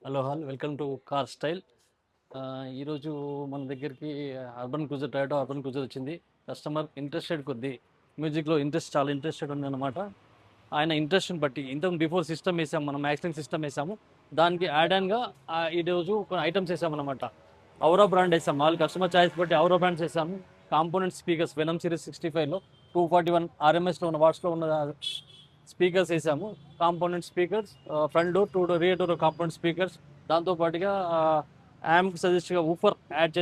Hello welcome to car style. ఈరోజు మన దగ్గరికి urban cruiser Toyota urban cruiser వచ్చింది. కస్టమర్ ఇంట్రెస్టెడ్ కొద్ది మ్యూజిక్లో చాలా ఇంట్రెస్టెడ్ ఉంది అనమాట. ఆయన ఇంట్రెస్ట్ని బట్టి ఇంతకు బిఫోర్ సిస్టమ్ వేసాము, మనం మ్యాక్సింగ్ సిస్టమ్ వేసాము. దానికి యాడ్ ఆన్గా ఈరోజు కొన్ని ఐటమ్స్ వేసామన్నమాట. ఔరా బ్రాండ్ వేసాము, వాళ్ళు కస్టమర్ చాయిస్ బట్టి ఔరా బ్రాండ్స్ వేసాము. కాంపోనెంట్ స్పీకర్స్ వెనమ్ సిరీస్ 65లో 241 ఆర్ఎంఎస్లో ఉన్న వాట్స్లో ఉన్న స్పీకర్స్ వేసాము. Component speakers, front door, rear door component speakers. దాంతోపాటుగా యాంప్ సజెస్ట్గా ఊఫర్ యాడ్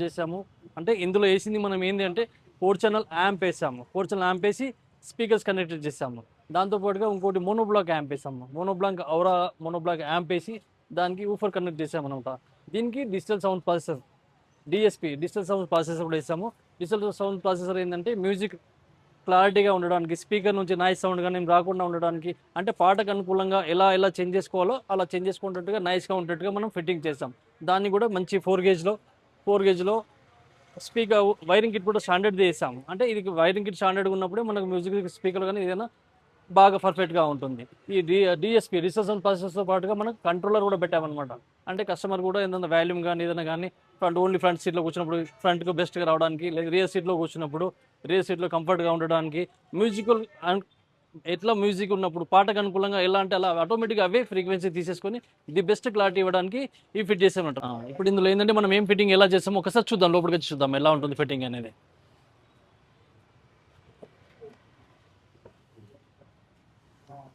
చేసాము. అంటే ఇందులో వేసింది మనం ఏంటి అంటే 4 ఛానల్ యాంప్ వేసాము. 4 ఛానల్ యాంప్ వేసి స్పీకర్స్ కనెక్ట్ చేసాము. దాంతోపాటుగా ఇంకోటి మోనోబ్లాక్ యాంప్ వేసాము. మోనోబ్లాక్ యాంప్ వేసి దానికి ఊఫర్ కనెక్ట్ చేసాము అనమాట. దీనికి digital sound processor, digital sound processor కూడా వేసాము. డిజిటల్ సౌండ్ ప్రాసెసర్ ఏంటంటే మ్యూజిక్ క్లారిటీగా ఉండడానికి, స్పీకర్ నుంచి నాయిస్ సౌండ్ కానీ రాకుండా ఉండడానికి, అంటే పాటకు అనుకూలంగా ఎలా చేంజ్ చేసుకోవాలో అలా చేంజ్ చేసుకున్నట్టుగా నైస్గా ఉండేట్టుగా మనం ఫిట్టింగ్ చేస్తాం. దాన్ని కూడా మంచి 4 గేజ్లో స్పీకర్ వైరింగ్ కిట్ కూడా స్టాండర్డ్ది వేసాము. అంటే ఇది వైరింగ్ కిట్ స్టాండర్డ్గా ఉన్నప్పుడే మనకు మ్యూజిక్ స్పీకర్ కానీ ఏదైనా బాగా పర్ఫెక్ట్గా ఉంటుంది. ఈ డిఎస్పీ డిజిటల్ సౌండ్ ప్రాసెసర్తో పాటుగా మనకు కంట్రోలర్ కూడా పెట్టామన్నమాట. అంటే కస్టమర్ కూడా ఏదైనా వాల్యూమ్ కానీ ఏదైనా కానీ ఫ్రంట్ సీట్లో కూర్చున్నప్పుడు ఫ్రంట్కు బెస్ట్గా రావడానికి, లేదా రియర్ సీట్లో కూర్చున్నప్పుడు రియర్ సీట్లో కంఫర్ట్గా ఉండడానికి, మ్యూజిక్ ఉన్నప్పుడు పాటకు అనుకూలంగా ఎలా అంటే అలా ఆటోమేటిక్గా అవే ఫ్రీక్వెన్సీ తీసేసుకొని ది బెస్ట్ క్లారిటీ ఇవ్వడానికి ఈ ఫిట్ చేసామంట. ఇప్పుడు ఇందులో ఏంటంటే మనం ఏం ఫిట్టింగ్ ఎలా చేస్తామో ఒకసారి చూద్దాం, లోపలికి వచ్చి చూద్దాం ఎలా ఉంటుంది ఫిట్టింగ్ అనేది.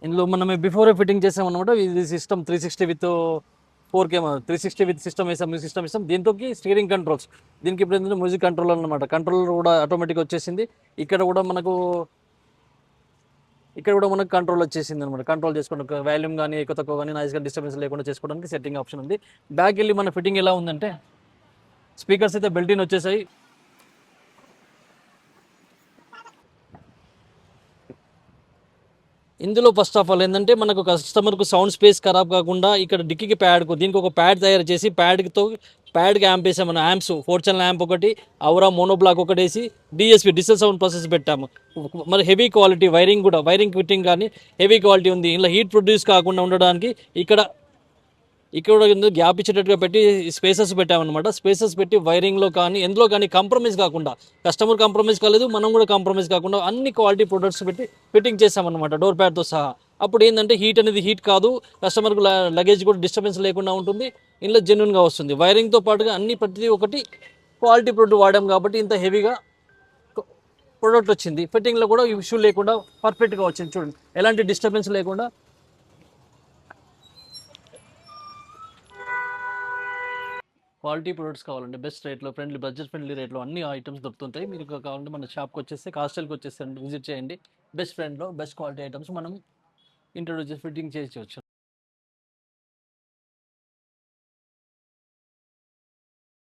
ఇందులో మనం బిఫోరే ఫిట్టింగ్ చేసామన్నమాట. ఇది system 360 with 4K 360 with system వేసాం. దీంతో స్టీరింగ్ కంట్రోల్స్, దీనికి ఇప్పుడు ఏంటంటే మ్యూజిక్ కంట్రోలర్ అనమాట. కంట్రోలర్ కూడా ఆటోమేటిక్ వచ్చేసింది. ఇక్కడ కూడా మనకు కంట్రోల్ వచ్చేసింది అనమాట. కంట్రోల్ చేసుకోవడానికి వాల్యూమ్ కానీ ఎక్కువ తక్కువ కానీ నాయిస్ కానీ డిస్టర్బెన్స్ లేకుండా చేసుకోవడానికి సెట్టింగ్ ఆప్షన్ ఉంది. బ్యాక్ వెళ్ళి మన ఫిట్టింగ్ ఎలా ఉందంటే స్పీకర్స్ అయితే బెల్ట్-ఇన్ వచ్చేసాయి. ఇందులో ఫస్ట్ ఆఫ్ ఆల్ ఏంటంటే మనకు కస్టమర్కు సౌండ్ స్పేస్ ఖరాబ్ కాకుండా ఇక్కడ డిక్కీకి దీనికి ఒక ప్యాడ్ తయారు చేసి ప్యాడ్కి యాంప్ వేసాం. మన యాంప్స్ 4 ఛానల్ యాంప్ ఒకటి, ఔరా మోనోబ్లాక్ ఒకటి వేసి డిఎస్పీ డిజిటల్ సౌండ్ ప్రాసెస్ పెట్టాము. మరి హెవీ క్వాలిటీ వైరింగ్ ఫిట్టింగ్ కానీ హెవీ క్వాలిటీ ఉంది. ఇలా హీట్ ప్రొడ్యూస్ కాకుండా ఉండడానికి ఇక్కడ గ్యాప్ ఇచ్చేటట్టుగా పెట్టి స్పేసెస్ పెట్టామన్నమాట. స్పేసెస్ పెట్టి వైరింగ్లో కానీ ఎందులో కానీ కాంప్రమైజ్ కాకుండా, కస్టమర్ కాంప్రమైజ్ కాలేదు, మనం కూడా కాంప్రమైజ్ కాకుండా అన్ని క్వాలిటీ ప్రొడక్ట్స్ పెట్టి ఫిట్టింగ్ చేసామన్నమాట డోర్ ప్యాడ్తో సహా. అప్పుడు ఏంటంటే హీట్ కాదు, కస్టమర్కు లగేజ్ కూడా డిస్టర్బెన్స్ లేకుండా ఉంటుంది, ఇంట్లో జెన్యున్గా వస్తుంది. వైరింగ్తో పాటుగా ప్రతి ఒక్కటి క్వాలిటీ ప్రొడక్ట్ వాడాం కాబట్టి ఇంత హెవీగా ప్రొడక్ట్ వచ్చింది. ఫిట్టింగ్లో కూడా ఇష్యూ లేకుండా పర్ఫెక్ట్గా వచ్చింది. చూడండి, ఎలాంటి డిస్టర్బెన్స్ లేకుండా. క్వాలిటీ ప్రొడక్ట్స్ కావాలంటే బెస్ట్ రేట్లో, బడ్జెట్ ఫ్రెండ్లీ రేట్లో అన్ని ఐటమ్స్ దొరుకుతుంటాయి. మీరు కావాలంటే మన షాప్కి వచ్చేస్తే కాస్టల్కి వచ్చేస్తే విజిట్ చేయండి. బెస్ట్ క్వాలిటీ ఐటమ్స్ మనం ఇంట్రొడ్యూస్ చేసి ఫిట్టింగ్ చేయవచ్చు.